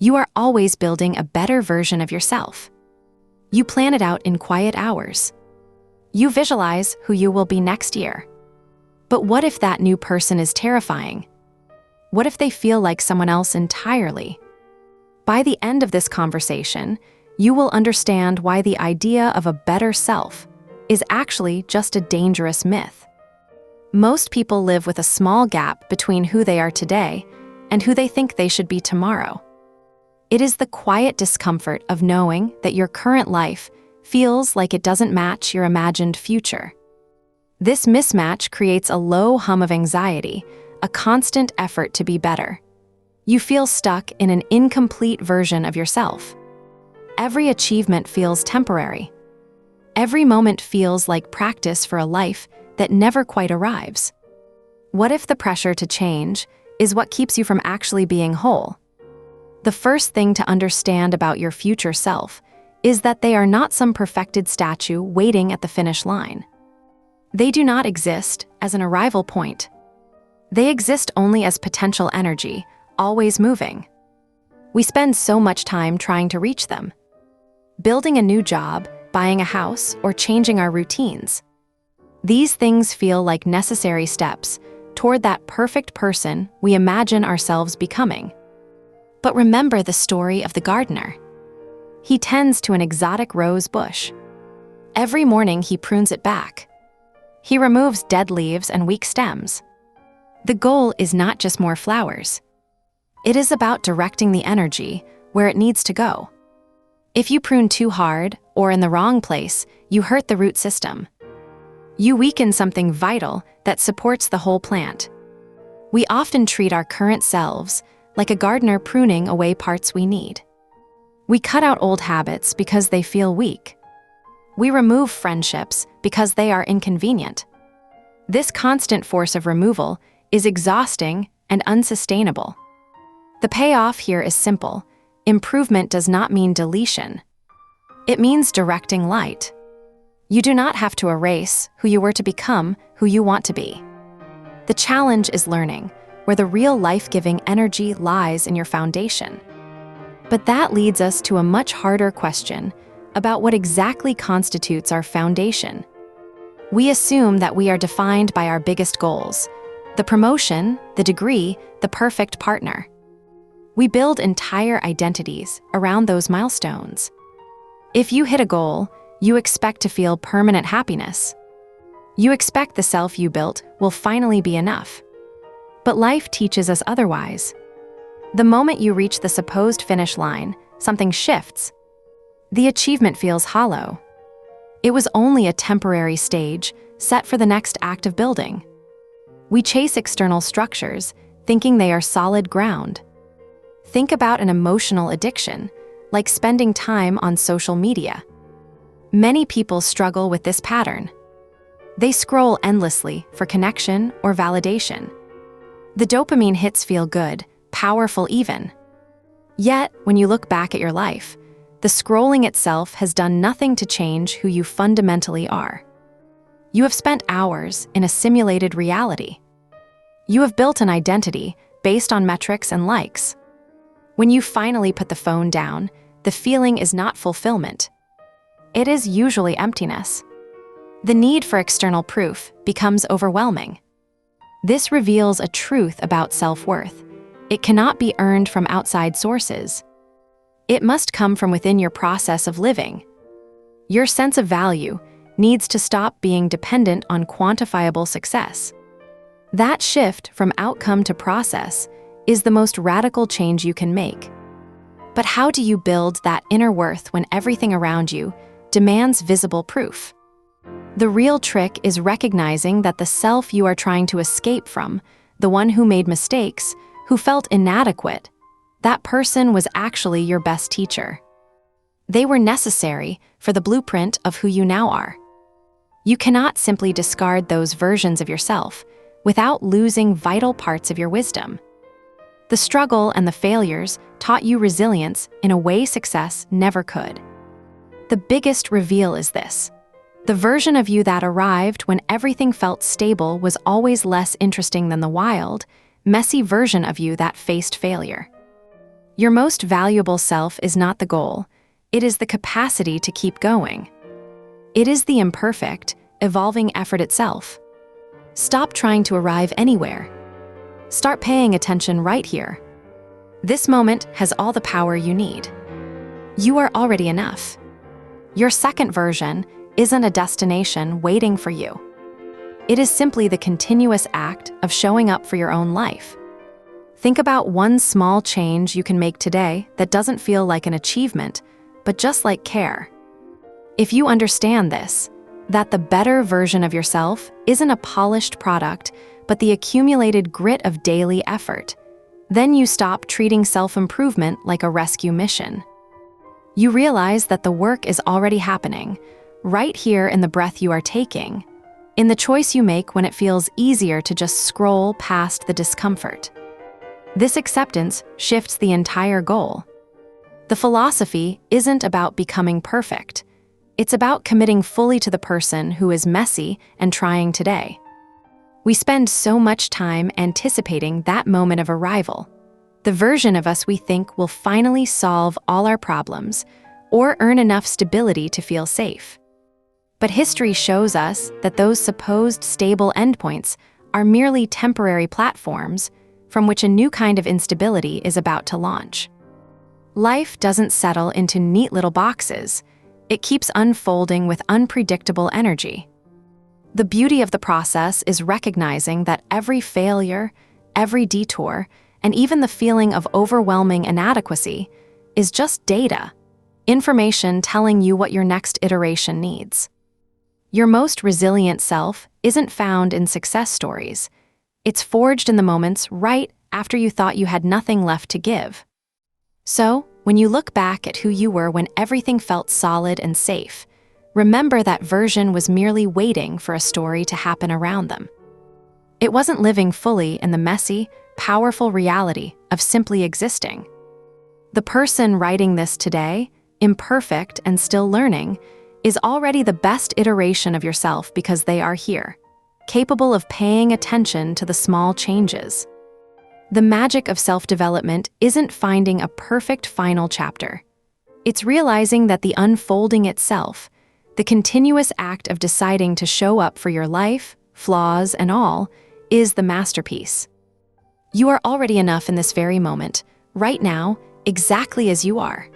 You are always building a better version of yourself. You plan it out in quiet hours. You visualize who you will be next year. But what if that new person is terrifying? What if they feel like someone else entirely? By the end of this conversation, you will understand why the idea of a better self is actually just a dangerous myth. Most people live with a small gap between who they are today and who they think they should be tomorrow. It is the quiet discomfort of knowing that your current life feels like it doesn't match your imagined future. This mismatch creates a low hum of anxiety, a constant effort to be better. You feel stuck in an incomplete version of yourself. Every achievement feels temporary. Every moment feels like practice for a life that never quite arrives. What if the pressure to change is what keeps you from actually being whole? The first thing to understand about your future self is that they are not some perfected statue waiting at the finish line. They do not exist as an arrival point. They exist only as potential energy, always moving. We spend so much time trying to reach them. Building a new job, buying a house, or changing our routines. These things feel like necessary steps toward that perfect person we imagine ourselves becoming. But remember the story of the gardener. He tends to an exotic rose bush. Every morning he prunes it back. He removes dead leaves and weak stems. The goal is not just more flowers. It is about directing the energy where it needs to go. If you prune too hard or in the wrong place, you hurt the root system. You weaken something vital that supports the whole plant. We often treat our current selves like a gardener pruning away parts we need. We cut out old habits because they feel weak. We remove friendships because they are inconvenient. This constant force of removal is exhausting and unsustainable. The payoff here is simple. Improvement does not mean deletion. It means directing light. You do not have to erase who you were to become who you want to be. The challenge is learning where the real life-giving energy lies in your foundation. But that leads us to a much harder question about what exactly constitutes our foundation. We assume that we are defined by our biggest goals, the promotion, the degree, the perfect partner. We build entire identities around those milestones. If you hit a goal, you expect to feel permanent happiness. You expect the self you built will finally be enough. But life teaches us otherwise. The moment you reach the supposed finish line, something shifts. The achievement feels hollow. It was only a temporary stage set for the next act of building. We chase external structures, thinking they are solid ground. Think about an emotional addiction, like spending time on social media. Many people struggle with this pattern. They scroll endlessly for connection or validation. The dopamine hits feel good, powerful even. Yet, when you look back at your life, the scrolling itself has done nothing to change who you fundamentally are. You have spent hours in a simulated reality. You have built an identity based on metrics and likes. When you finally put the phone down, the feeling is not fulfillment. It is usually emptiness. The need for external proof becomes overwhelming. This reveals a truth about self-worth. It cannot be earned from outside sources. It must come from within your process of living. Your sense of value needs to stop being dependent on quantifiable success. That shift from outcome to process is the most radical change you can make. But how do you build that inner worth when everything around you demands visible proof? The real trick is recognizing that the self you are trying to escape from, the one who made mistakes, who felt inadequate, that person was actually your best teacher. They were necessary for the blueprint of who you now are. You cannot simply discard those versions of yourself without losing vital parts of your wisdom. The struggle and the failures taught you resilience in a way success never could. The biggest reveal is this. The version of you that arrived when everything felt stable was always less interesting than the wild, messy version of you that faced failure. Your most valuable self is not the goal. It is the capacity to keep going. It is the imperfect, evolving effort itself. Stop trying to arrive anywhere. Start paying attention right here. This moment has all the power you need. You are already enough. Your second version isn't a destination waiting for you. It is simply the continuous act of showing up for your own life. Think about one small change you can make today that doesn't feel like an achievement, but just like care. If you understand this, that the better version of yourself isn't a polished product, but the accumulated grit of daily effort, then you stop treating self-improvement like a rescue mission. You realize that the work is already happening, right here in the breath you are taking, in the choice you make when it feels easier to just scroll past the discomfort. This acceptance shifts the entire goal. The philosophy isn't about becoming perfect. It's about committing fully to the person who is messy and trying today. We spend so much time anticipating that moment of arrival, the version of us we think will finally solve all our problems or earn enough stability to feel safe. But history shows us that those supposed stable endpoints are merely temporary platforms from which a new kind of instability is about to launch. Life doesn't settle into neat little boxes. It keeps unfolding with unpredictable energy. The beauty of the process is recognizing that every failure, every detour, and even the feeling of overwhelming inadequacy is just data, information telling you what your next iteration needs. Your most resilient self isn't found in success stories. It's forged in the moments right after you thought you had nothing left to give. So, when you look back at who you were when everything felt solid and safe, remember that version was merely waiting for a story to happen around them. It wasn't living fully in the messy, powerful reality of simply existing. The person writing this today, imperfect and still learning, is already the best iteration of yourself because they are here, capable of paying attention to the small changes. The magic of self-development isn't finding a perfect final chapter. It's realizing that the unfolding itself, the continuous act of deciding to show up for your life, flaws and all, is the masterpiece. You are already enough in this very moment, right now, exactly as you are.